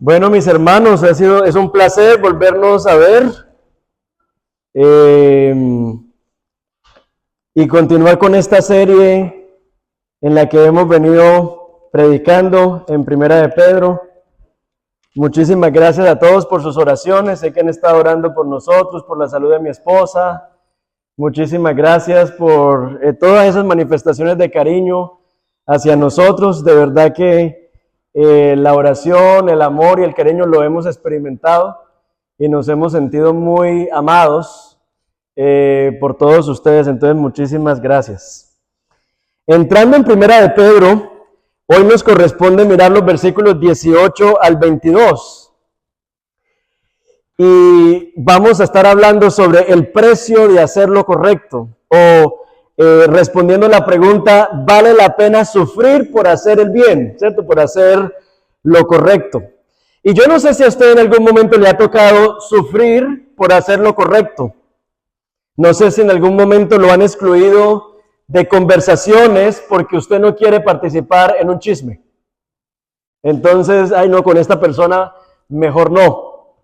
Bueno, mis hermanos, es un placer volvernos a ver y continuar con esta serie en la que hemos venido predicando en Primera de Pedro. Muchísimas gracias a todos por sus oraciones. Sé que han estado orando por nosotros, por la salud de mi esposa. Muchísimas gracias por todas esas manifestaciones de cariño hacia nosotros. De verdad que la oración, el amor y el cariño lo hemos experimentado y nos hemos sentido muy amados por todos ustedes. Entonces, muchísimas gracias. Entrando en Primera de Pedro, hoy nos corresponde mirar los versículos 18 al 22. Y vamos a estar hablando sobre el precio de hacer lo correcto, o respondiendo a la pregunta, ¿vale la pena sufrir por hacer el bien? ¿Cierto? Por hacer lo correcto. Y yo no sé si a usted en algún momento le ha tocado sufrir por hacer lo correcto. No sé si en algún momento lo han excluido de conversaciones porque usted no quiere participar en un chisme. Entonces, ay no, con esta persona mejor no.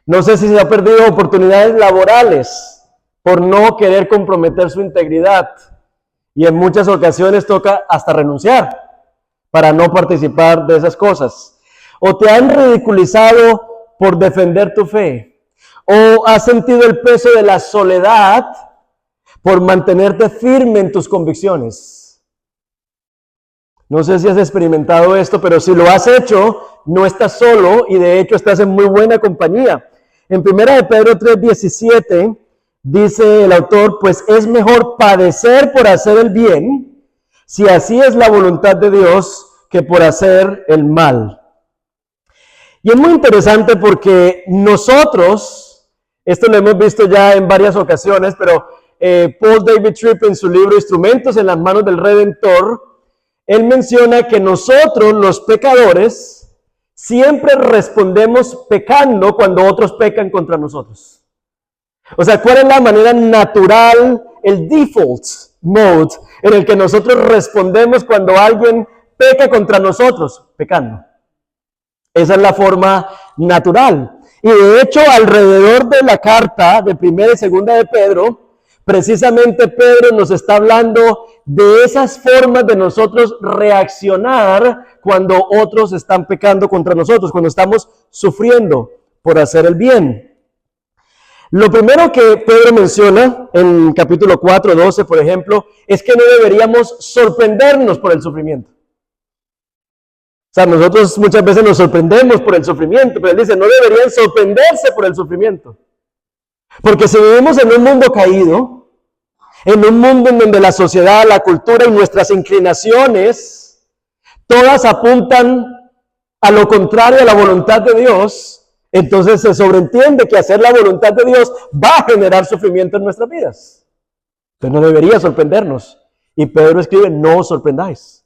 No sé si se ha perdido oportunidades laborales por no querer comprometer su integridad. Y en muchas ocasiones toca hasta renunciar para no participar de esas cosas. O te han ridiculizado por defender tu fe. O has sentido el peso de la soledad por mantenerte firme en tus convicciones. No sé si has experimentado esto, pero si lo has hecho, no estás solo y de hecho estás en muy buena compañía. En 1 de Pedro 3:17 dice el autor, pues es mejor padecer por hacer el bien, si así es la voluntad de Dios, que por hacer el mal. Y es muy interesante porque nosotros, esto lo hemos visto ya en varias ocasiones, pero Paul David Tripp en su libro Instrumentos en las manos del Redentor, él menciona que nosotros los pecadores siempre respondemos pecando cuando otros pecan contra nosotros. O sea, ¿cuál es la manera natural, el default mode en el que nosotros respondemos cuando alguien peca contra nosotros? Pecando. Esa es la forma natural. Y de hecho, alrededor de la carta de 1 y 2 de Pedro, precisamente Pedro nos está hablando de esas formas de nosotros reaccionar cuando otros están pecando contra nosotros, cuando estamos sufriendo por hacer el bien. Lo primero que Pedro menciona en capítulo 4, 12, por ejemplo, es que no deberíamos sorprendernos por el sufrimiento. O sea, nosotros muchas veces nos sorprendemos por el sufrimiento, pero él dice, no deberían sorprenderse por el sufrimiento. Porque si vivimos en un mundo caído, en un mundo en donde la sociedad, la cultura y nuestras inclinaciones, todas apuntan a lo contrario a la voluntad de Dios, entonces se sobreentiende que hacer la voluntad de Dios va a generar sufrimiento en nuestras vidas. Entonces no debería sorprendernos. Y Pedro escribe, no os sorprendáis.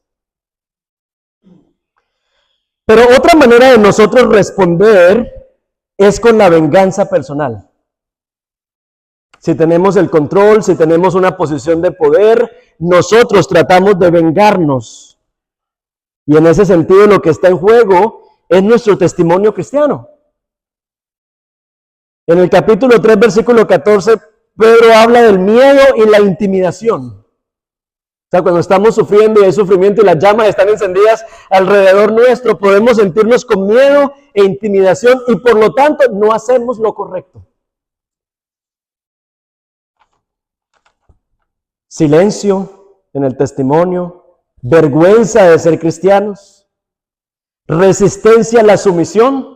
Pero otra manera de nosotros responder es con la venganza personal. Si tenemos el control, si tenemos una posición de poder, nosotros tratamos de vengarnos. Y en ese sentido lo que está en juego es nuestro testimonio cristiano. En el capítulo 3, versículo 14, Pedro habla del miedo y la intimidación. O sea, cuando estamos sufriendo y hay sufrimiento y las llamas están encendidas alrededor nuestro, podemos sentirnos con miedo e intimidación y por lo tanto no hacemos lo correcto. Silencio en el testimonio, vergüenza de ser cristianos, resistencia a la sumisión.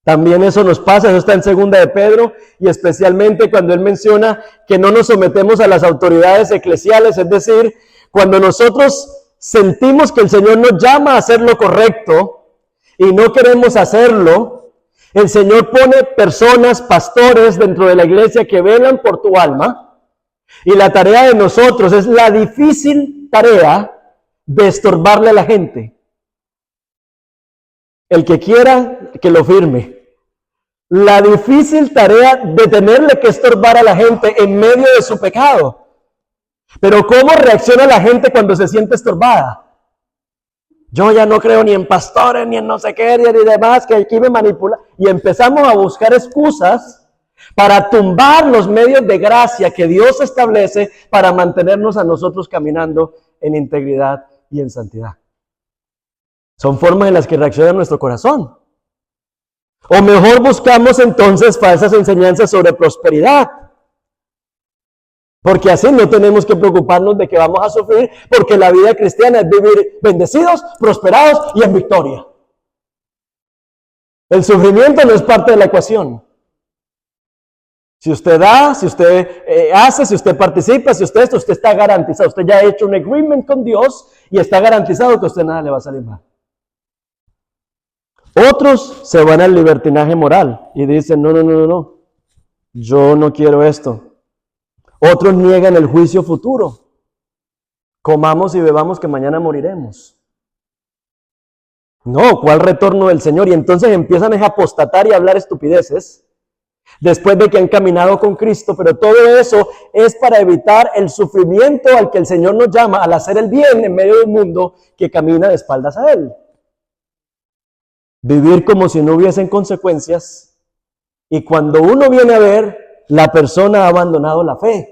También eso nos pasa, eso está en 2 de Pedro, y especialmente cuando él menciona que no nos sometemos a las autoridades eclesiales, es decir, cuando nosotros sentimos que el Señor nos llama a hacer lo correcto y no queremos hacerlo, el Señor pone personas, pastores dentro de la iglesia que velan por tu alma, y la tarea de nosotros es la difícil tarea de estorbarle a la gente. El que quiera, que lo firme. La difícil tarea de tenerle que estorbar a la gente en medio de su pecado. Pero ¿cómo reacciona la gente cuando se siente estorbada? Yo ya no creo ni en pastores, ni en no sé qué, ni demás, que aquí me manipulan. Y empezamos a buscar excusas para tumbar los medios de gracia que Dios establece para mantenernos a nosotros caminando en integridad y en santidad. Son formas en las que reacciona nuestro corazón. O mejor buscamos entonces falsas enseñanzas sobre prosperidad. Porque así no tenemos que preocuparnos de que vamos a sufrir, porque la vida cristiana es vivir bendecidos, prosperados y en victoria. El sufrimiento no es parte de la ecuación. Si usted da, si usted hace, si usted participa, si usted está garantizado. Usted ya ha hecho un agreement con Dios y está garantizado que a usted nada le va a salir mal. Otros se van al libertinaje moral y dicen, no, yo no quiero esto. Otros niegan el juicio futuro. Comamos y bebamos que mañana moriremos. No, ¿cuál retorno del Señor? Y entonces empiezan a apostatar y a hablar estupideces después de que han caminado con Cristo, pero todo eso es para evitar el sufrimiento al que el Señor nos llama al hacer el bien en medio de un mundo que camina de espaldas a Él. Vivir como si no hubiesen consecuencias, y cuando uno viene a ver, la persona ha abandonado la fe.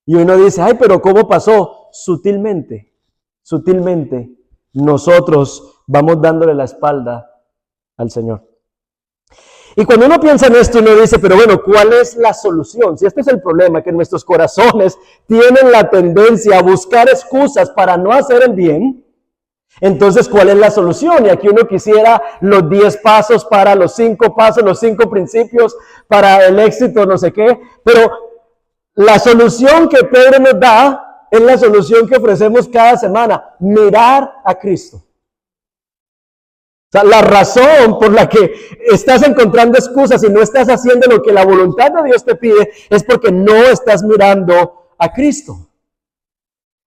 Y uno dice, ay, pero ¿cómo pasó? Sutilmente, nosotros vamos dándole la espalda al Señor. Y cuando uno piensa en esto, uno dice, pero bueno, ¿cuál es la solución? Si este es el problema, que nuestros corazones tienen la tendencia a buscar excusas para no hacer el bien, entonces, ¿cuál es la solución? Y aquí uno quisiera los 10 pasos para los 5 pasos, los 5 principios para el éxito, no sé qué, pero la solución que Pedro nos da es la solución que ofrecemos cada semana: mirar a Cristo. O sea, la razón por la que estás encontrando excusas y no estás haciendo lo que la voluntad de Dios te pide es porque no estás mirando a Cristo.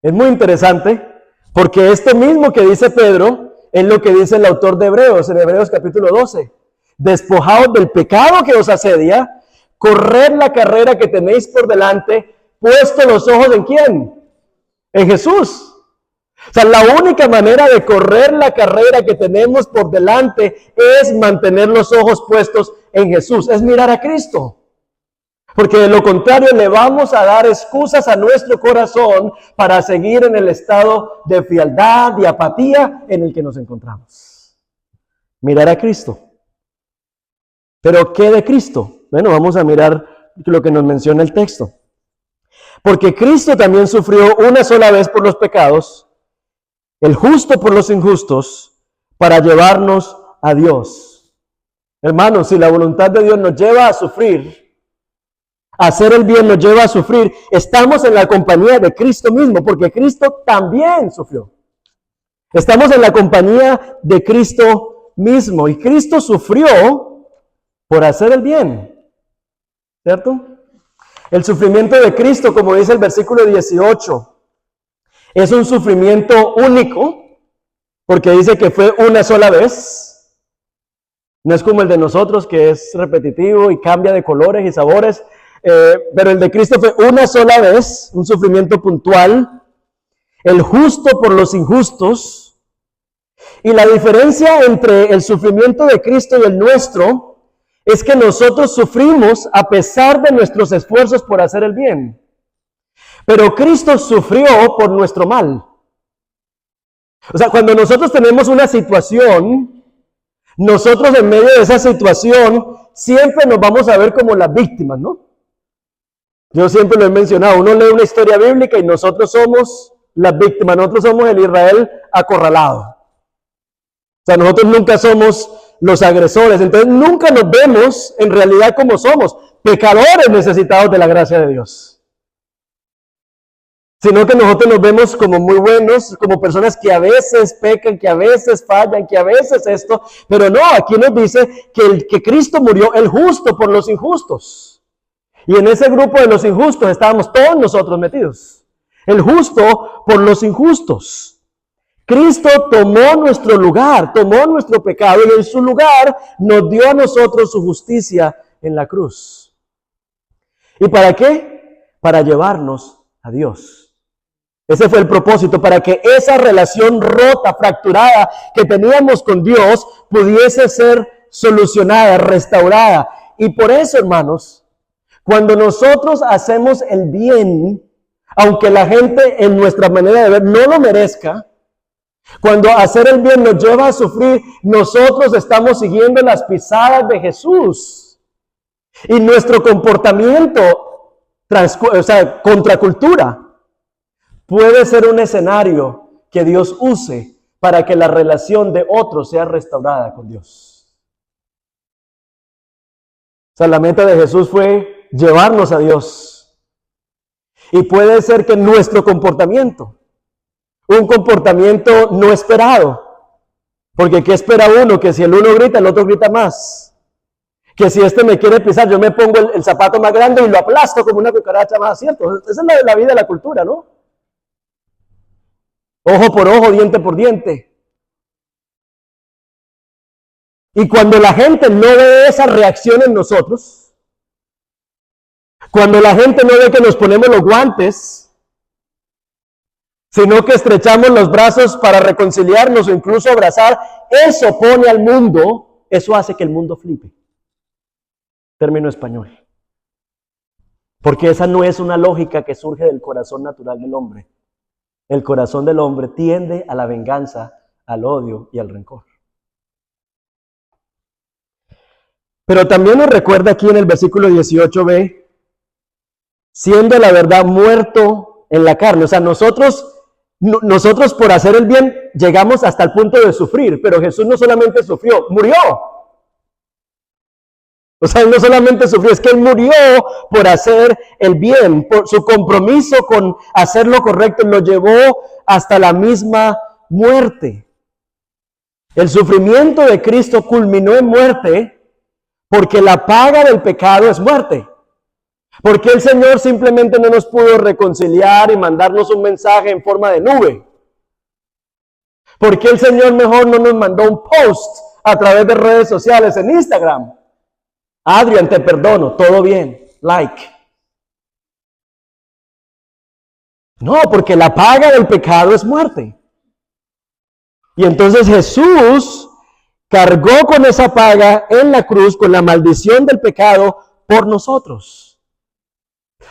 Es muy interesante porque esto mismo que dice Pedro es lo que dice el autor de Hebreos, en Hebreos capítulo 12. Despojaos del pecado que os asedia, corred la carrera que tenéis por delante, puesto los ojos ¿en quién? En Jesús. O sea, la única manera de correr la carrera que tenemos por delante es mantener los ojos puestos en Jesús, es mirar a Cristo. Porque de lo contrario le vamos a dar excusas a nuestro corazón para seguir en el estado de frialdad y apatía en el que nos encontramos. Mirar a Cristo. ¿Pero qué de Cristo? Bueno, vamos a mirar lo que nos menciona el texto. Porque Cristo también sufrió una sola vez por los pecados, el justo por los injustos, para llevarnos a Dios. Hermanos, si la voluntad de Dios nos lleva a sufrir, hacer el bien nos lleva a sufrir, estamos en la compañía de Cristo mismo, porque Cristo también sufrió. Estamos en la compañía de Cristo mismo, y Cristo sufrió por hacer el bien, ¿cierto? El sufrimiento de Cristo, como dice el versículo 18, es un sufrimiento único, porque dice que fue una sola vez. No es como el de nosotros, que es repetitivo y cambia de colores y sabores, pero el de Cristo fue una sola vez, un sufrimiento puntual, el justo por los injustos. Y la diferencia entre el sufrimiento de Cristo y el nuestro es que nosotros sufrimos a pesar de nuestros esfuerzos por hacer el bien. Pero Cristo sufrió por nuestro mal. O sea, cuando nosotros tenemos una situación, nosotros en medio de esa situación siempre nos vamos a ver como las víctimas, ¿no? Yo siempre lo he mencionado, uno lee una historia bíblica y nosotros somos las víctimas, nosotros somos el Israel acorralado. O sea, nosotros nunca somos los agresores, entonces nunca nos vemos en realidad como somos, pecadores necesitados de la gracia de Dios. Sino que nosotros nos vemos como muy buenos, como personas que a veces pecan, que a veces fallan, que a veces esto, pero no, aquí nos dice que Cristo murió el justo por los injustos. Y en ese grupo de los injustos estábamos todos nosotros metidos. El justo por los injustos. Cristo tomó nuestro lugar, tomó nuestro pecado y en su lugar nos dio a nosotros su justicia en la cruz. ¿Y para qué? Para llevarnos a Dios. Ese fue el propósito, para que esa relación rota, fracturada que teníamos con Dios pudiese ser solucionada, restaurada. Y por eso, hermanos, cuando nosotros hacemos el bien, aunque la gente en nuestra manera de ver no lo merezca, cuando hacer el bien nos lleva a sufrir, nosotros estamos siguiendo las pisadas de Jesús. Y nuestro comportamiento, contracultura, puede ser un escenario que Dios use para que la relación de otros sea restaurada con Dios. O sea, la meta de Jesús fue llevarnos a Dios. Y puede ser que nuestro comportamiento, un comportamiento no esperado, porque ¿qué espera uno? Que si el uno grita, el otro grita más. Que si este me quiere pisar, yo me pongo el zapato más grande y lo aplasto como una cucaracha más, ¿cierto? Esa es la vida de la cultura, ¿no? Ojo por ojo, diente por diente. Y cuando la gente no ve esa reacción en nosotros, cuando la gente no ve que nos ponemos los guantes, sino que estrechamos los brazos para reconciliarnos o incluso abrazar, eso pone al mundo, eso hace que el mundo flipe. Término español. Porque esa no es una lógica que surge del corazón natural del hombre. El corazón del hombre tiende a la venganza, al odio y al rencor. Pero también nos recuerda aquí en el versículo 18b, siendo la verdad muerto en la carne. O sea, nosotros por hacer el bien llegamos hasta el punto de sufrir, pero Jesús no solamente sufrió, murió. O sea, Él no solamente sufrió, es que Él murió por hacer el bien, por su compromiso con hacer lo correcto, lo llevó hasta la misma muerte. El sufrimiento de Cristo culminó en muerte porque la paga del pecado es muerte. Porque el Señor simplemente no nos pudo reconciliar y mandarnos un mensaje en forma de nube. Porque el Señor mejor no nos mandó un post a través de redes sociales en Instagram. Adrián, te perdono, todo bien, like. No, porque la paga del pecado es muerte. Y entonces Jesús cargó con esa paga en la cruz, con la maldición del pecado por nosotros.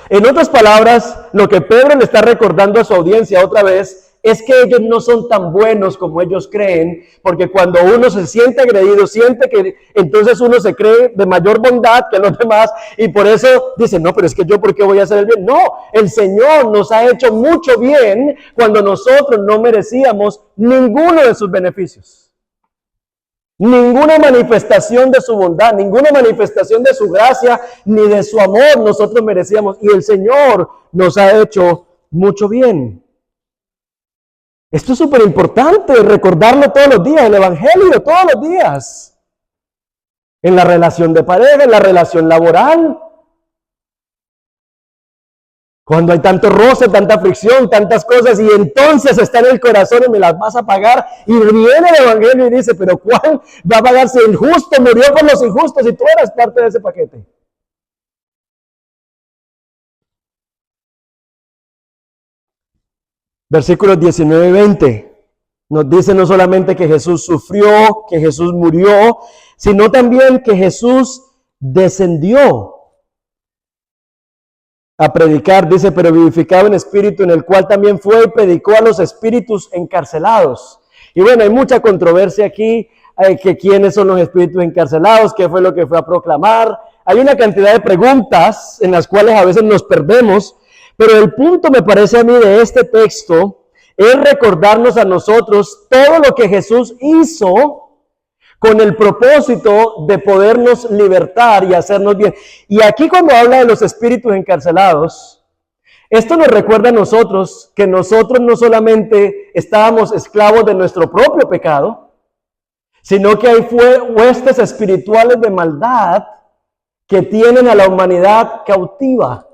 En otras palabras, lo que Pedro le está recordando a su audiencia otra vez es que ellos no son tan buenos como ellos creen, porque cuando uno se siente agredido, siente que entonces uno se cree de mayor bondad que los demás y por eso dice, no, pero es que yo ¿por qué voy a hacer el bien? No, el Señor nos ha hecho mucho bien cuando nosotros no merecíamos ninguno de sus beneficios. Ninguna manifestación de su bondad, ninguna manifestación de su gracia, ni de su amor nosotros merecíamos. Y el Señor nos ha hecho mucho bien. Esto es súper importante, recordarlo todos los días, el Evangelio todos los días. En la relación de pareja, en la relación laboral. Cuando hay tanto roce, tanta fricción, tantas cosas, y entonces está en el corazón y me las vas a pagar. Y viene el Evangelio y dice, pero ¿cuál va a pagar si el justo murió por los injustos y tú eras parte de ese paquete? Versículos 19 y 20 nos dice no solamente que Jesús sufrió, que Jesús murió, sino también que Jesús descendió a predicar, dice, pero vivificado en espíritu, en el cual también fue y predicó a los espíritus encarcelados. Y bueno, hay mucha controversia aquí, que quiénes son los espíritus encarcelados, qué fue lo que fue a proclamar. Hay una cantidad de preguntas en las cuales a veces nos perdemos, pero el punto me parece a mí de este texto es recordarnos a nosotros todo lo que Jesús hizo con el propósito de podernos libertar y hacernos bien. Y aquí cuando habla de los espíritus encarcelados, esto nos recuerda a nosotros que nosotros no solamente estábamos esclavos de nuestro propio pecado, sino que hay huestes espirituales de maldad que tienen a la humanidad cautiva,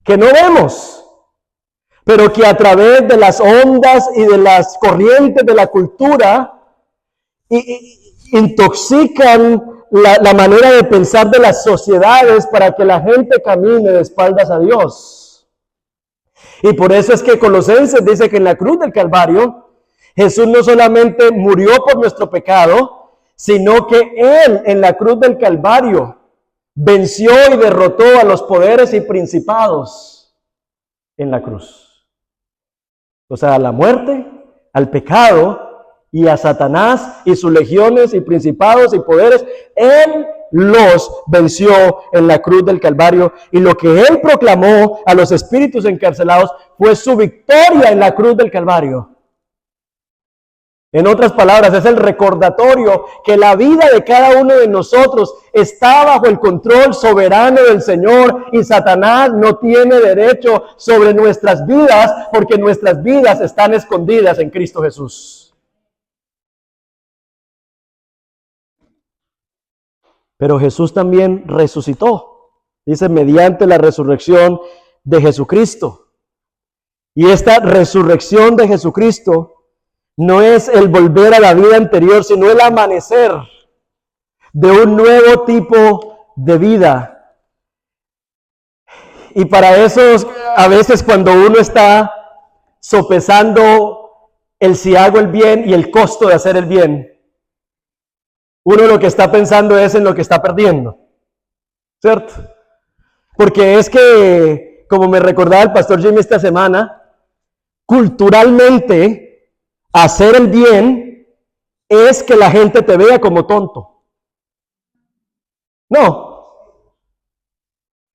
que no vemos, pero que a través de las ondas y de las corrientes de la cultura intoxican la manera de pensar de las sociedades para que la gente camine de espaldas a Dios. Y por eso es que Colosenses dice que en la cruz del Calvario, Jesús no solamente murió por nuestro pecado, sino que Él en la cruz del Calvario venció y derrotó a los poderes y principados en la cruz. O sea, a la muerte, al pecado y a Satanás y sus legiones y principados y poderes, Él los venció en la cruz del Calvario, y lo que Él proclamó a los espíritus encarcelados fue su victoria en la cruz del Calvario. En otras palabras, es el recordatorio que la vida de cada uno de nosotros está bajo el control soberano del Señor, y Satanás no tiene derecho sobre nuestras vidas, porque nuestras vidas están escondidas en Cristo Jesús. Pero Jesús también resucitó, dice, mediante la resurrección de Jesucristo. Y esta resurrección de Jesucristo no es el volver a la vida anterior, sino el amanecer de un nuevo tipo de vida. Y para eso, a veces cuando uno está sopesando el si hago el bien y el costo de hacer el bien, uno lo que está pensando es en lo que está perdiendo, ¿cierto? Porque es que, como me recordaba el pastor Jimmy esta semana, culturalmente hacer el bien es que la gente te vea como tonto. No.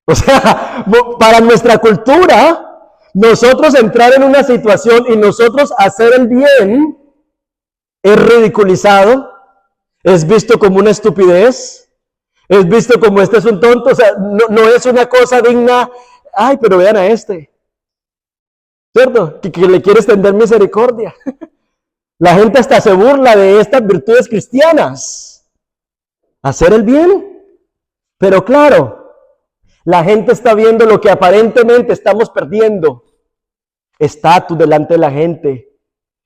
O sea, para nuestra cultura, nosotros entrar en una situación y nosotros hacer el bien es ridiculizado, es visto como una estupidez, es visto como este es un tonto. O sea, no es una cosa digna. Ay, pero vean a este, ¿cierto? Que le quiere extender misericordia. La gente hasta se burla de estas virtudes cristianas. Hacer el bien. Pero claro, la gente está viendo lo que aparentemente estamos perdiendo. Estatus delante de la gente.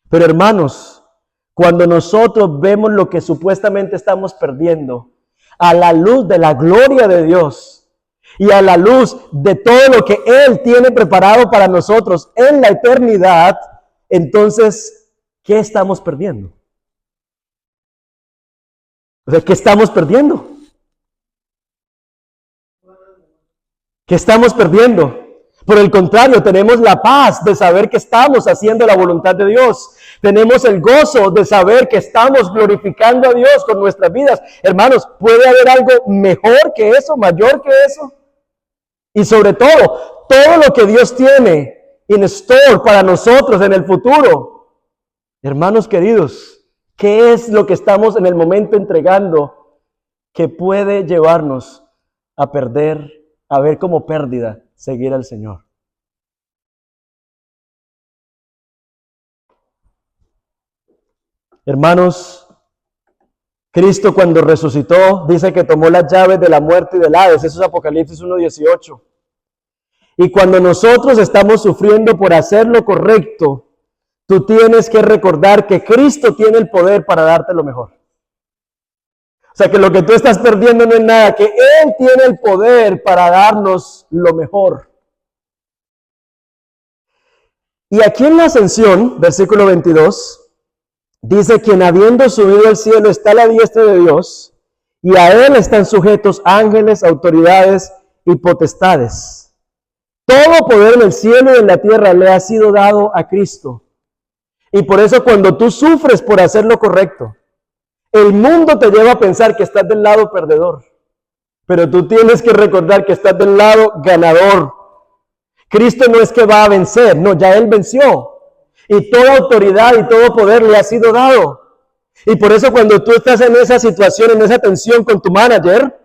Pero hermanos, cuando nosotros vemos lo que supuestamente estamos perdiendo, a la luz de la gloria de Dios y a la luz de todo lo que Él tiene preparado para nosotros en la eternidad, entonces, ¿qué estamos perdiendo? O sea, ¿qué estamos perdiendo? ¿Qué estamos perdiendo? Por el contrario, tenemos la paz de saber que estamos haciendo la voluntad de Dios. Tenemos el gozo de saber que estamos glorificando a Dios con nuestras vidas. Hermanos, ¿puede haber algo mejor que eso, mayor que eso? Y sobre todo lo que Dios tiene in store para nosotros en el futuro. Hermanos queridos, ¿qué es lo que estamos en el momento entregando que puede llevarnos a perder, a ver como pérdida, seguir al Señor? Hermanos, Cristo cuando resucitó dice que tomó las llaves de la muerte y del Hades. Eso es Apocalipsis 1:18. Y cuando nosotros estamos sufriendo por hacer lo correcto, tú tienes que recordar que Cristo tiene el poder para darte lo mejor. O sea, que lo que tú estás perdiendo no es nada, que Él tiene el poder para darnos lo mejor. Y aquí en la ascensión, versículo 22, dice, quien habiendo subido al cielo está a la diestra de Dios, y a Él están sujetos ángeles, autoridades y potestades. Todo poder en el cielo y en la tierra le ha sido dado a Cristo. Y por eso cuando tú sufres por hacer lo correcto, el mundo te lleva a pensar que estás del lado perdedor. Pero tú tienes que recordar que estás del lado ganador. Cristo no es que va a vencer, no, ya Él venció. Y toda autoridad y todo poder le ha sido dado. Y por eso cuando tú estás en esa situación, en esa tensión con tu manager,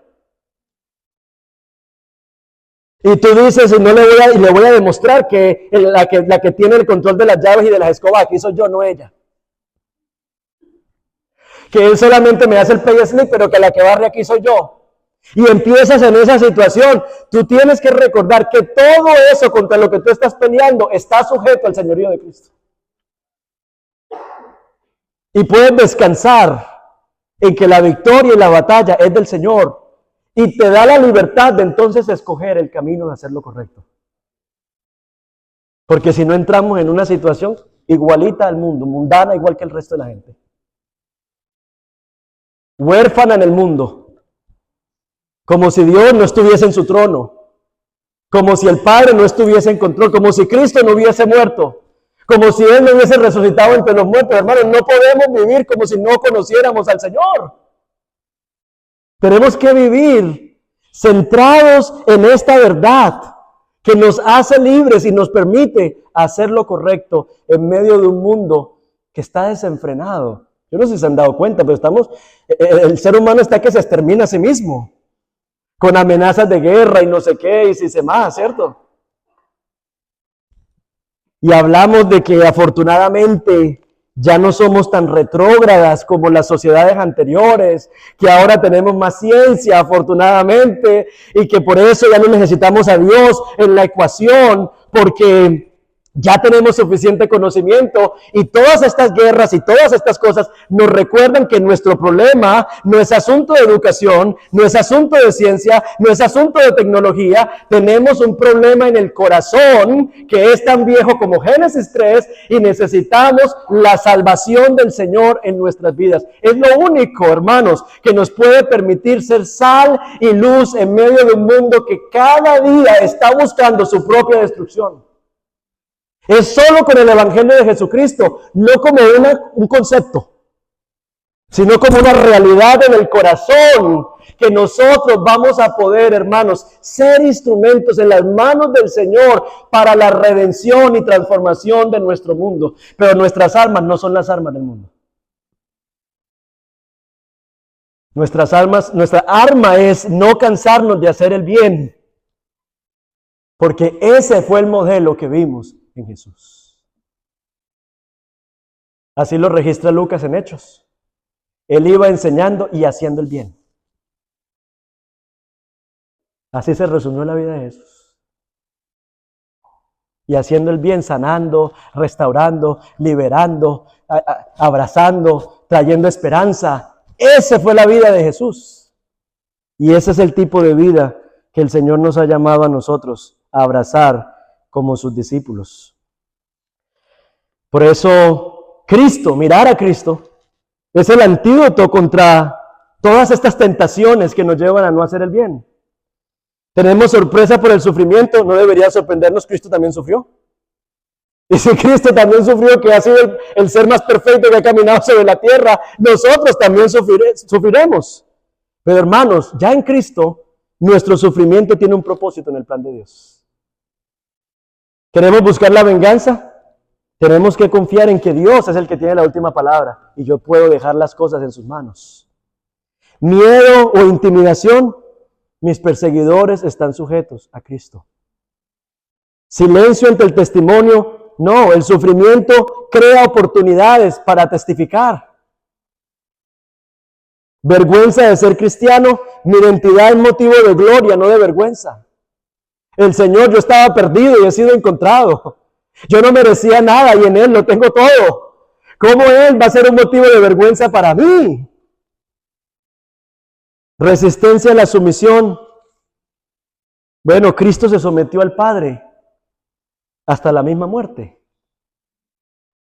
y tú dices, y le voy a demostrar que la que tiene el control de las llaves y de las escobas, aquí soy yo, no ella. Que él solamente me hace el pay slip, pero que la que barre aquí soy yo. Y empiezas en esa situación. Tú tienes que recordar que todo eso contra lo que tú estás peleando está sujeto al señorío de Cristo. Y puedes descansar en que la victoria y la batalla es del Señor. Y te da la libertad de entonces escoger el camino de hacer lo correcto. Porque si no entramos en una situación igualita al mundo, mundana igual que el resto de la gente. Huérfana en el mundo. Como si Dios no estuviese en su trono. Como si el Padre no estuviese en control. Como si Cristo no hubiese muerto. Como si Él no hubiese resucitado entre los muertos. Hermanos, no podemos vivir como si no conociéramos al Señor. Tenemos que vivir centrados en esta verdad que nos hace libres y nos permite hacer lo correcto en medio de un mundo que está desenfrenado. Yo no sé si se han dado cuenta, pero el ser humano está que se extermina a sí mismo, con amenazas de guerra y no sé qué, y si se más, ¿cierto? Y hablamos de que afortunadamente ya no somos tan retrógradas como las sociedades anteriores, que ahora tenemos más ciencia, afortunadamente, y que por eso ya no necesitamos a Dios en la ecuación, porque ya tenemos suficiente conocimiento, y todas estas guerras y todas estas cosas nos recuerdan que nuestro problema no es asunto de educación, no es asunto de ciencia, no es asunto de tecnología. Tenemos un problema en el corazón que es tan viejo como Génesis 3 y necesitamos la salvación del Señor en nuestras vidas. Es lo único, hermanos, que nos puede permitir ser sal y luz en medio de un mundo que cada día está buscando su propia destrucción. Es solo con el Evangelio de Jesucristo, no como un concepto, sino como una realidad en el corazón, que nosotros vamos a poder, hermanos, ser instrumentos en las manos del Señor para la redención y transformación de nuestro mundo. Pero nuestras armas no son las armas del mundo. Nuestra arma es no cansarnos de hacer el bien, porque ese fue el modelo que vimos en Jesús. Así lo registra Lucas en Hechos. Él iba enseñando y haciendo el bien. Así se resumió la vida de Jesús. Y haciendo el bien, sanando, restaurando, liberando, abrazando, trayendo esperanza. Esa fue la vida de Jesús. Y ese es el tipo de vida que el Señor nos ha llamado a nosotros a abrazar como sus discípulos. Por eso, Cristo, mirar a Cristo, es el antídoto contra todas estas tentaciones que nos llevan a no hacer el bien. Tenemos sorpresa por el sufrimiento, no debería sorprendernos, Cristo también sufrió. Y si Cristo también sufrió, que ha sido el ser más perfecto que ha caminado sobre la tierra, nosotros también sufriremos. Pero hermanos, ya en Cristo, nuestro sufrimiento tiene un propósito en el plan de Dios. ¿Queremos buscar la venganza? Tenemos que confiar en que Dios es el que tiene la última palabra y yo puedo dejar las cosas en sus manos. Miedo o intimidación, mis perseguidores están sujetos a Cristo. Silencio ante el testimonio, no, el sufrimiento crea oportunidades para testificar. Vergüenza de ser cristiano, mi identidad es motivo de gloria, no de vergüenza. El Señor, yo estaba perdido y he sido encontrado. Yo no merecía nada y en Él lo tengo todo. ¿Cómo Él va a ser un motivo de vergüenza para mí? Resistencia a la sumisión. Bueno, Cristo se sometió al Padre hasta la misma muerte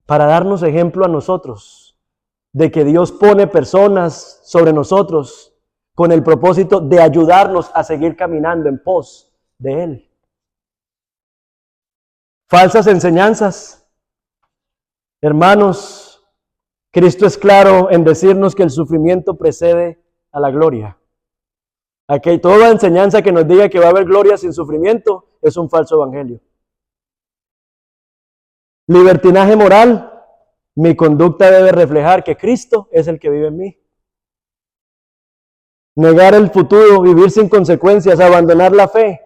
para darnos ejemplo a nosotros de que Dios pone personas sobre nosotros con el propósito de ayudarnos a seguir caminando en pos de Él. Falsas enseñanzas. Hermanos, Cristo es claro en decirnos que el sufrimiento precede a la gloria. Aquí toda enseñanza que nos diga que va a haber gloria sin sufrimiento es un falso evangelio. Libertinaje moral. Mi conducta debe reflejar que Cristo es el que vive en mí. Negar el futuro, vivir sin consecuencias, abandonar la fe.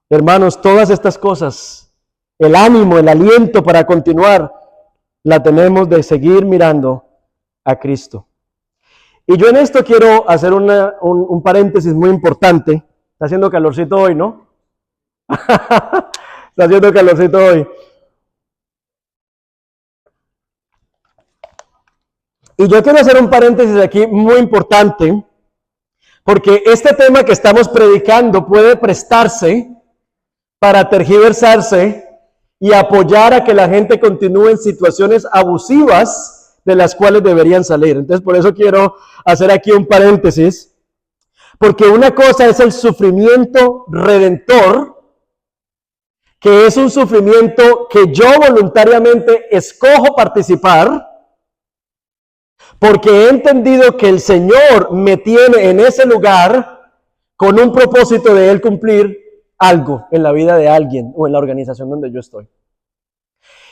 Hermanos, todas estas cosas, el ánimo, el aliento para continuar, la tenemos de seguir mirando a Cristo. Y yo en esto quiero hacer un paréntesis muy importante. Está haciendo calorcito hoy, ¿no? Está haciendo calorcito hoy. Y yo quiero hacer un paréntesis aquí muy importante, porque este tema que estamos predicando puede prestarse para tergiversarse y apoyar a que la gente continúe en situaciones abusivas de las cuales deberían salir. Entonces, por eso quiero hacer aquí un paréntesis, porque una cosa es el sufrimiento redentor, que es un sufrimiento que yo voluntariamente escojo participar, porque he entendido que el Señor me tiene en ese lugar con un propósito de Él cumplir algo en la vida de alguien o en la organización donde yo estoy.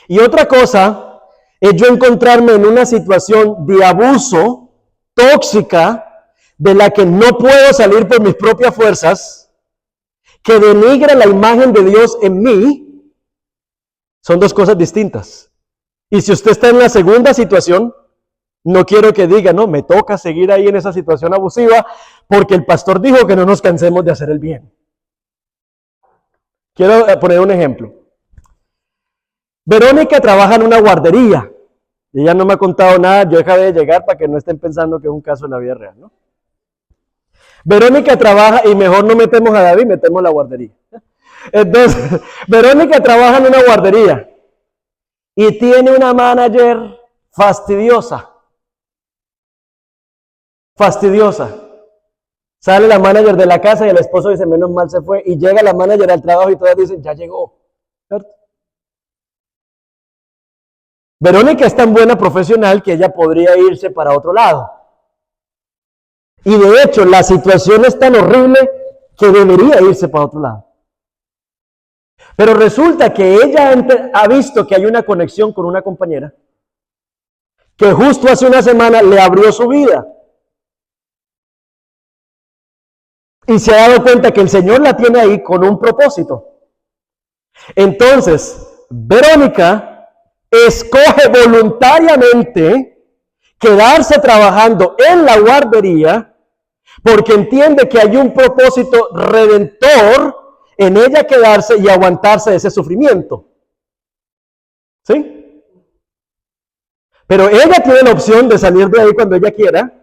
Y otra cosa es yo encontrarme en una situación de abuso tóxica de la que no puedo salir por mis propias fuerzas, que denigra la imagen de Dios en mí. Son dos cosas distintas. Y si usted está en la segunda situación, no quiero que diga, no, me toca seguir ahí en esa situación abusiva porque el pastor dijo que no nos cansemos de hacer el bien. Quiero poner un ejemplo. Verónica trabaja en una guardería. Ella no me ha contado nada, yo acabé de llegar para que no estén pensando que es un caso en la vida real, ¿no? Verónica trabaja, y mejor no metemos a David, metemos la guardería. Entonces, Verónica trabaja en una guardería y tiene una manager fastidiosa. Sale la manager de la casa y el esposo dice, menos mal se fue, y llega la manager al trabajo y todas dicen, ya llegó, ¿cierto? Verónica es tan buena profesional que ella podría irse para otro lado. Y de hecho, la situación es tan horrible que debería irse para otro lado. Pero resulta que ella ha visto que hay una conexión con una compañera que justo hace una semana le abrió su vida. Y se ha dado cuenta que el Señor la tiene ahí con un propósito. Entonces, Verónica escoge voluntariamente quedarse trabajando en la guardería porque entiende que hay un propósito redentor en ella quedarse y aguantarse de ese sufrimiento. ¿Sí? Pero ella tiene la opción de salir de ahí cuando ella quiera,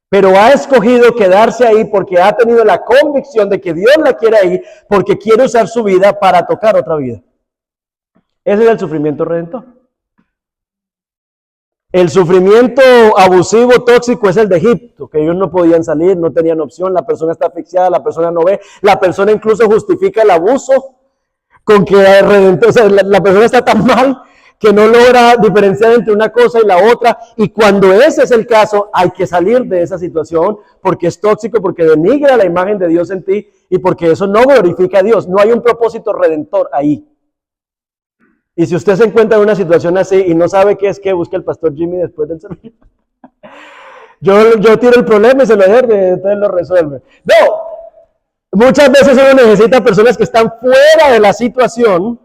pero ha escogido quedarse ahí porque ha tenido la convicción de que Dios la quiere ahí, porque quiere usar su vida para tocar otra vida. Ese es el sufrimiento redentor. El sufrimiento abusivo, tóxico, es el de Egipto, que ellos no podían salir, no tenían opción, la persona está asfixiada, la persona no ve, la persona incluso justifica el abuso con que redentor, o sea, la persona está tan mal que no logra diferenciar entre una cosa y la otra, y cuando ese es el caso, hay que salir de esa situación, porque es tóxico, porque denigra la imagen de Dios en ti, y porque eso no glorifica a Dios, no hay un propósito redentor ahí. Y si usted se encuentra en una situación así y no sabe qué es qué, busque al pastor Jimmy después del servicio. Yo tiro el problema y se lo dejo, entonces lo resuelve. No, muchas veces uno necesita personas que están fuera de la situación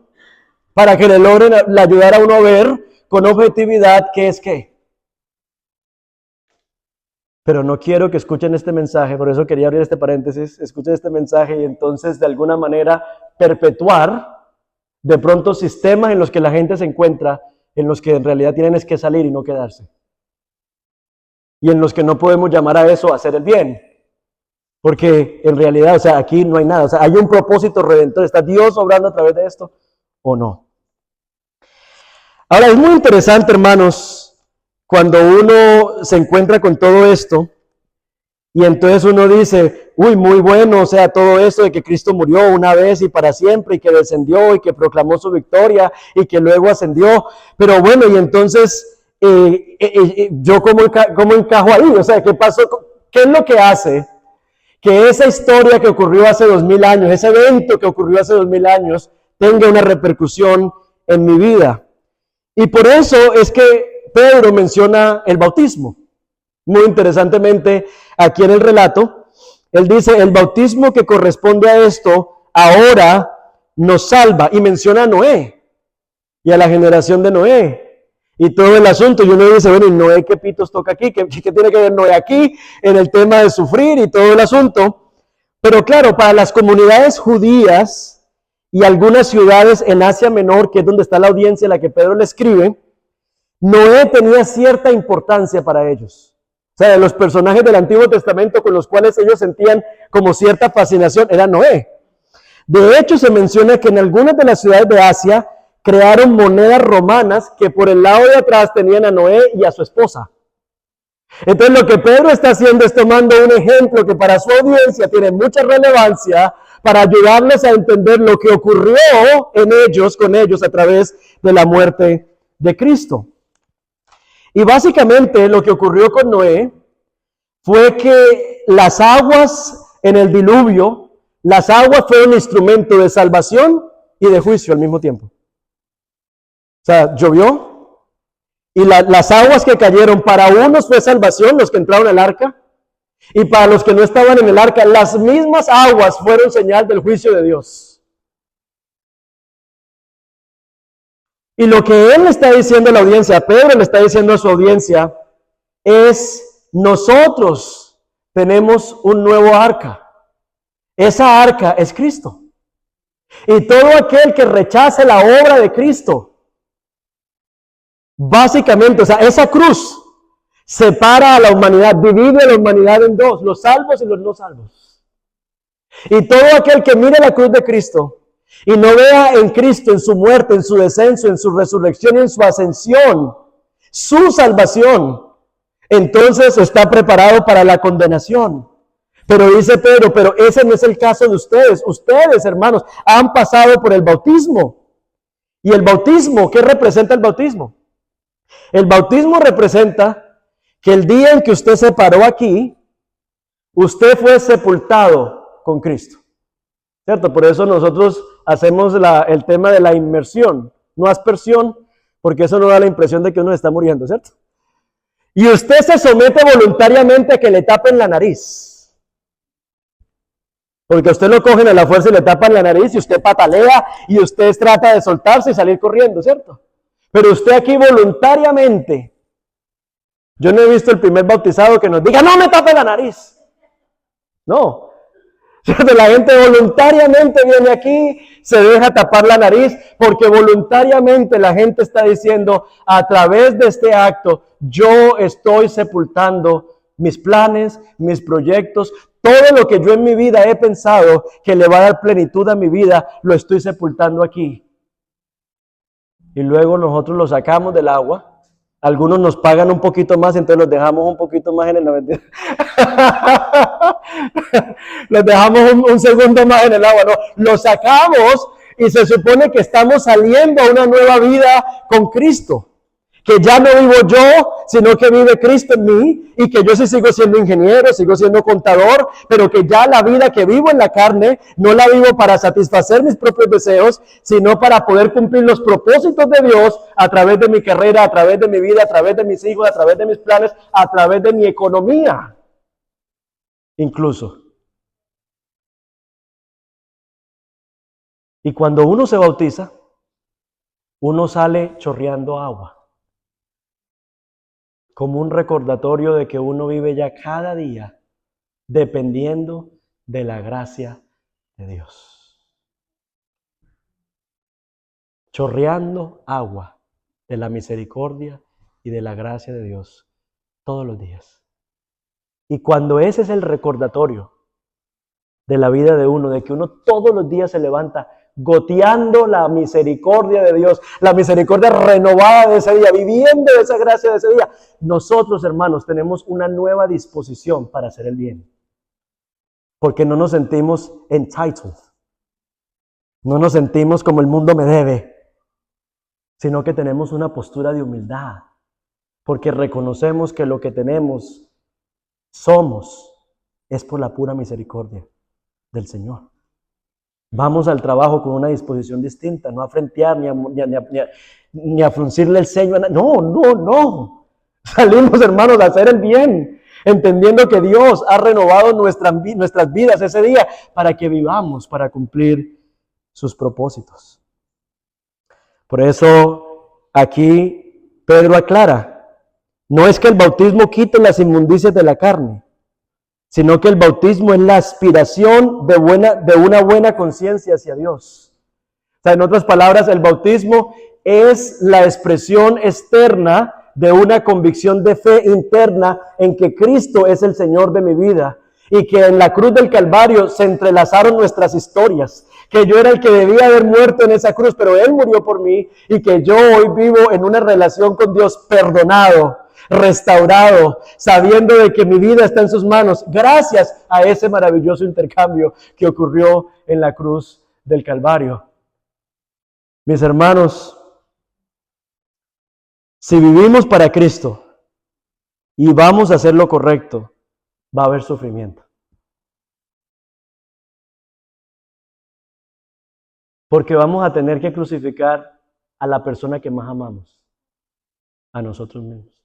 para que le logren ayudar a uno a ver con objetividad qué es qué. Pero no quiero que escuchen este mensaje, por eso quería abrir este paréntesis, escuchen este mensaje y entonces de alguna manera perpetuar de pronto sistemas en los que la gente se encuentra, en los que en realidad tienen es que salir y no quedarse. Y en los que no podemos llamar a eso hacer el bien. Porque en realidad, o sea, aquí no hay nada. O sea, hay un propósito redentor. ¿Está Dios obrando a través de esto o no? Ahora, es muy interesante, hermanos, cuando uno se encuentra con todo esto y entonces uno dice, uy, muy bueno, o sea, todo esto de que Cristo murió una vez y para siempre y que descendió y que proclamó su victoria y que luego ascendió. Pero bueno, y entonces, ¿yo cómo encajo ahí? O sea, ¿qué pasó? ¿Qué es lo que hace que esa historia que ocurrió hace 2000 años, ese evento que ocurrió hace 2000 años, tenga una repercusión en mi vida? Y por eso es que Pedro menciona el bautismo. Muy interesantemente, aquí en el relato, él dice, el bautismo que corresponde a esto ahora nos salva, y menciona a Noé y a la generación de Noé y todo el asunto. Y uno dice, bueno, ¿y Noé qué pitos toca aquí? ¿Qué tiene que ver Noé aquí en el tema de sufrir y todo el asunto? Pero claro, para las comunidades judías y algunas ciudades en Asia Menor, que es donde está la audiencia a la que Pedro le escribe, Noé tenía cierta importancia para ellos. O sea, de los personajes del Antiguo Testamento con los cuales ellos sentían como cierta fascinación, era Noé. De hecho, se menciona que en algunas de las ciudades de Asia crearon monedas romanas que por el lado de atrás tenían a Noé y a su esposa. Entonces lo que Pedro está haciendo es tomando un ejemplo que para su audiencia tiene mucha relevancia para ayudarles a entender lo que ocurrió en ellos, con ellos, a través de la muerte de Cristo. Y básicamente lo que ocurrió con Noé fue que las aguas en el diluvio, las aguas fueron un instrumento de salvación y de juicio al mismo tiempo. O sea, llovió y las aguas que cayeron para unos fue salvación, los que entraron al arca, y para los que no estaban en el arca, las mismas aguas fueron señal del juicio de Dios. Y lo que él le está diciendo a la audiencia, Pedro le está diciendo a su audiencia, es: nosotros tenemos un nuevo arca. Esa arca es Cristo. Y todo aquel que rechace la obra de Cristo, básicamente, o sea, esa cruz separa a la humanidad, divide a la humanidad en dos, los salvos y los no salvos. Y todo aquel que mire la cruz de Cristo y no vea en Cristo, en su muerte, en su descenso, en su resurrección y en su ascensión, su salvación, entonces está preparado para la condenación. Pero dice Pedro, pero ese no es el caso de ustedes. Ustedes, hermanos, han pasado por el bautismo. ¿Y el bautismo? ¿Qué representa el bautismo? El bautismo representa que el día en que usted se paró aquí, usted fue sepultado con Cristo. ¿Cierto? Por eso nosotros hacemos el tema de la inmersión, no aspersión, porque eso no da la impresión de que uno está muriendo, ¿cierto? Y usted se somete voluntariamente a que le tapen la nariz. Porque a usted lo cogen a la fuerza y le tapan la nariz y usted patalea y usted trata de soltarse y salir corriendo, ¿cierto? Pero usted aquí voluntariamente. Yo no he visto el primer bautizado que nos diga: no me tape la nariz. No. La gente voluntariamente viene aquí, se deja tapar la nariz, porque voluntariamente la gente está diciendo: a través de este acto, yo estoy sepultando mis planes, mis proyectos, todo lo que yo en mi vida he pensado que le va a dar plenitud a mi vida, lo estoy sepultando aquí. Y luego nosotros lo sacamos del agua. Algunos nos pagan un poquito más, entonces los dejamos un poquito más en el 90. Los dejamos un segundo más en el agua, no, lo sacamos y se supone que estamos saliendo a una nueva vida con Cristo. Que ya no vivo yo, sino que vive Cristo en mí, y que yo sí sigo siendo ingeniero, sigo siendo contador, pero que ya la vida que vivo en la carne, no la vivo para satisfacer mis propios deseos, sino para poder cumplir los propósitos de Dios a través de mi carrera, a través de mi vida, a través de mis hijos, a través de mis planes, a través de mi economía, incluso. Y cuando uno se bautiza, uno sale chorreando agua, como un recordatorio de que uno vive ya cada día dependiendo de la gracia de Dios. Chorreando agua de la misericordia y de la gracia de Dios todos los días. Y cuando ese es el recordatorio de la vida de uno, de que uno todos los días se levanta goteando la misericordia de Dios, la misericordia renovada de ese día, viviendo esa gracia de ese día, nosotros, hermanos, tenemos una nueva disposición para hacer el bien. Porque no nos sentimos entitled, no nos sentimos como el mundo me debe, sino que tenemos una postura de humildad, porque reconocemos que lo que tenemos, somos, es por la pura misericordia del Señor. Vamos al trabajo con una disposición distinta, no a frentear ni a fruncirle el ceño. No. Salimos, hermanos, a hacer el bien, entendiendo que Dios ha renovado nuestras vidas ese día para que vivamos, para cumplir sus propósitos. Por eso aquí Pedro aclara, no es que el bautismo quite las inmundicias de la carne, sino que el bautismo es la aspiración de una buena conciencia hacia Dios. O sea, en otras palabras, el bautismo es la expresión externa de una convicción de fe interna en que Cristo es el Señor de mi vida y que en la cruz del Calvario se entrelazaron nuestras historias, que yo era el que debía haber muerto en esa cruz, pero Él murió por mí y que yo hoy vivo en una relación con Dios perdonado, restaurado, sabiendo de que mi vida está en sus manos, gracias a ese maravilloso intercambio que ocurrió en la cruz del Calvario. Mis hermanos, si vivimos para Cristo y vamos a hacer lo correcto, va a haber sufrimiento. Porque vamos a tener que crucificar a la persona que más amamos, a nosotros mismos,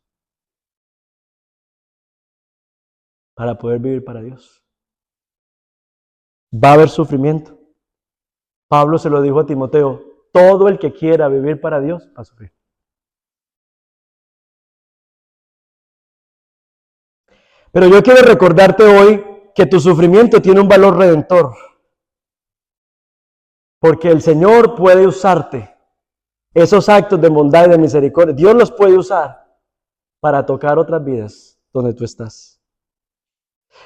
para poder vivir para Dios. Va a haber sufrimiento. Pablo se lo dijo a Timoteo, todo el que quiera vivir para Dios va a sufrir. Pero yo quiero recordarte hoy que tu sufrimiento tiene un valor redentor. Porque el Señor puede usarte. Esos actos de bondad y de misericordia, Dios los puede usar para tocar otras vidas donde tú estás.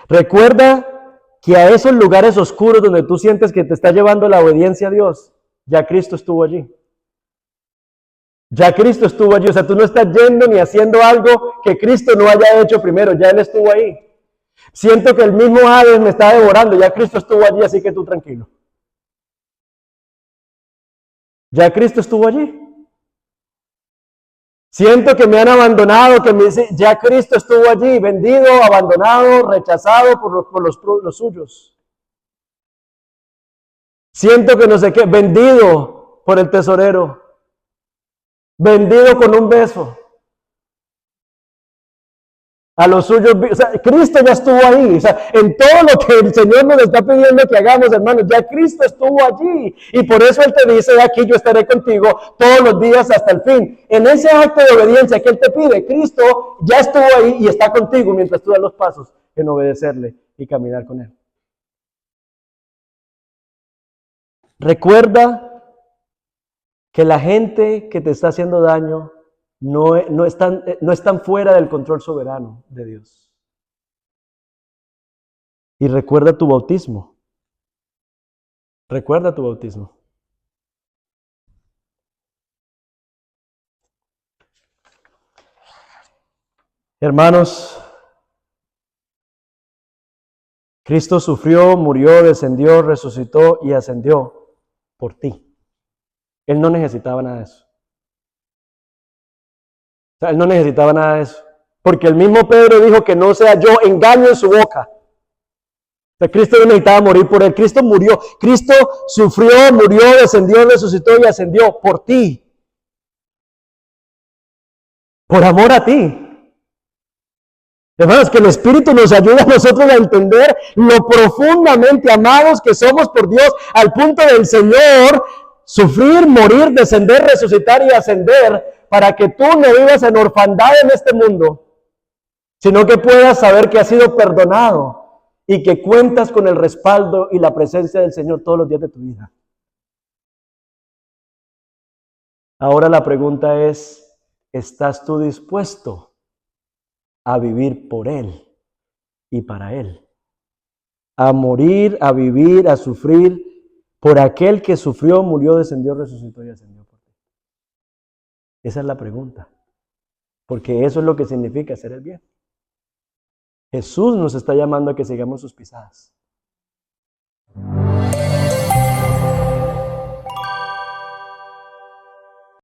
Recuerda que a esos lugares oscuros donde tú sientes que te está llevando la obediencia a Dios, ya Cristo estuvo allí. Ya Cristo estuvo allí. O sea, tú no estás yendo ni haciendo algo que Cristo no haya hecho primero. Ya Él estuvo ahí. Siento que el mismo Hades me está devorando. Ya Cristo estuvo allí, así que tú tranquilo. Ya Cristo estuvo allí. Siento que me han abandonado, ya Cristo estuvo allí, vendido, abandonado, rechazado por los suyos. Siento que no sé qué, vendido por el tesorero, vendido con un beso. A los suyos, o sea, Cristo ya estuvo ahí, o sea, en todo lo que el Señor nos está pidiendo que hagamos, hermanos, ya Cristo estuvo allí, y por eso Él te dice, aquí yo estaré contigo todos los días hasta el fin. En ese acto de obediencia que Él te pide, Cristo ya estuvo ahí y está contigo mientras tú das los pasos en obedecerle y caminar con Él. Recuerda que la gente que te está haciendo daño no están fuera del control soberano de Dios. Y recuerda tu bautismo. Recuerda tu bautismo. Hermanos, Cristo sufrió, murió, descendió, resucitó y ascendió por ti. Él no necesitaba nada de eso. O sea, Él no necesitaba nada de eso. Porque el mismo Pedro dijo que no sea yo engaño en su boca. O sea, Cristo no necesitaba morir por él. Cristo murió. Cristo sufrió, murió, descendió, resucitó y ascendió por ti. Por amor a ti. Hermanos, que el Espíritu nos ayude a nosotros a entender lo profundamente amados que somos por Dios, al punto del Señor sufrir, morir, descender, resucitar y ascender, para que tú no vivas en orfandad en este mundo, sino que puedas saber que has sido perdonado y que cuentas con el respaldo y la presencia del Señor todos los días de tu vida. Ahora la pregunta es, ¿estás tú dispuesto a vivir por Él y para Él? A morir, a vivir, a sufrir por aquel que sufrió, murió, descendió, resucitó y ascendió por ti. Esa es la pregunta. Porque eso es lo que significa hacer el bien. Jesús nos está llamando a que sigamos sus pisadas.